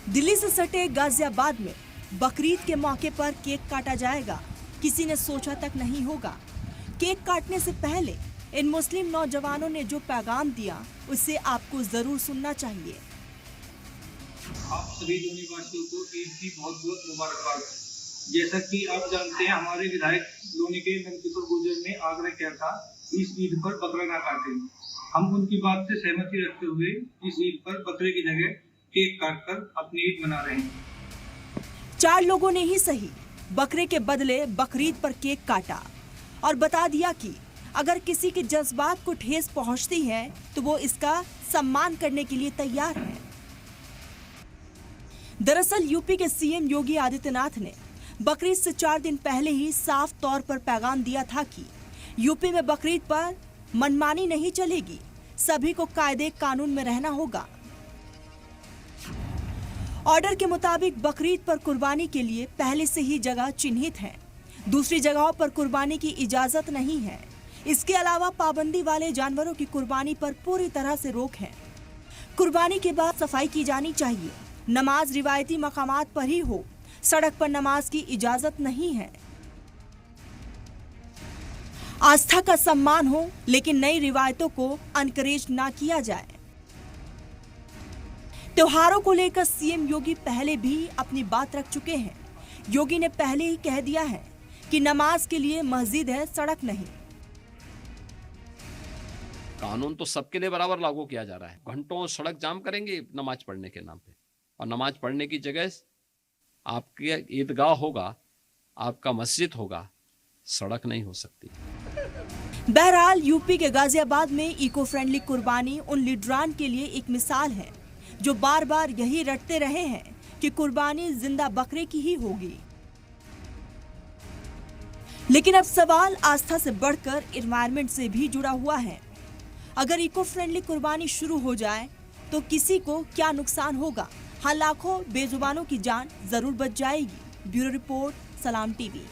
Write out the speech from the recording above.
दिल्ली से सटे गाजियाबाद में बकरीद के मौके पर केक काटा जाएगा। किसी ने सोचा तक नहीं होगा। केक काटने से पहले इन मुस्लिम नौजवानों ने जो पैगाम दिया उसे आपको जरूर सुनना चाहिए। आप सभी लोनीवासियों को ईद की बहुत बहुत मुबारकबाद। जैसा कि आप जानते हैं, हमारे विधायक लोनी के नंदकिशोर गुर्जर ने आग्रह किया था इस ईद पर बकरा ना काटें। हम उनकी बात से सहमति रखते हुए इस ईद पर बकरे की जगह केक काटकर अपनी ईद मना रहे हैं। 4 लोगों ने ही सही बकरे के बदले बकरीद पर केक काटा और बता दिया कि अगर किसी के जज्बात को ठेस पहुंचती है तो वो इसका सम्मान करने के लिए तैयार है। दरअसल यूपी के सीएम योगी आदित्यनाथ ने बकरीद से 4 दिन पहले ही साफ तौर पर पैगाम दिया था कि यूपी में बकरीद पर मनमानी नहीं चलेगी, सभी को कायदे कानून में रहना होगा। ऑर्डर के मुताबिक बकरीद पर कुर्बानी के लिए पहले से ही जगह चिन्हित है। दूसरी जगहों पर कुर्बानी की इजाजत नहीं है। इसके अलावा पाबंदी वाले जानवरों की कुर्बानी पर पूरी तरह से रोक है। कुर्बानी के बाद सफाई की जानी चाहिए। नमाज रिवायती मकामात पर ही हो, सड़क पर नमाज की इजाजत नहीं है। आस्था का सम्मान हो, लेकिन नई रिवायतों को अनकरेज ना किया जाए। त्योहारों को लेकर सीएम योगी पहले भी अपनी बात रख चुके हैं। योगी ने पहले ही कह दिया है कि नमाज के लिए मस्जिद है, सड़क नहीं। कानून तो सबके लिए बराबर लागू किया जा रहा है। घंटों सड़क जाम करेंगे नमाज पढ़ने के नाम पे, और नमाज पढ़ने की जगह आपके ईदगाह होगा, आपका मस्जिद होगा, सड़क नहीं हो सकती। बहरहाल यूपी के गाजियाबाद में इको फ्रेंडली कुर्बानी उन लीडरान के लिए एक मिसाल है जो बार बार यही रटते रहे हैं कि कुर्बानी जिंदा बकरे की ही होगी। लेकिन अब सवाल आस्था से बढ़कर एनवायरनमेंट से भी जुड़ा हुआ है। अगर इको फ्रेंडली कुर्बानी शुरू हो जाए तो किसी को क्या नुकसान होगा? हाँ, लाखों बेजुबानों की जान जरूर बच जाएगी। ब्यूरो रिपोर्ट, सलाम टीवी।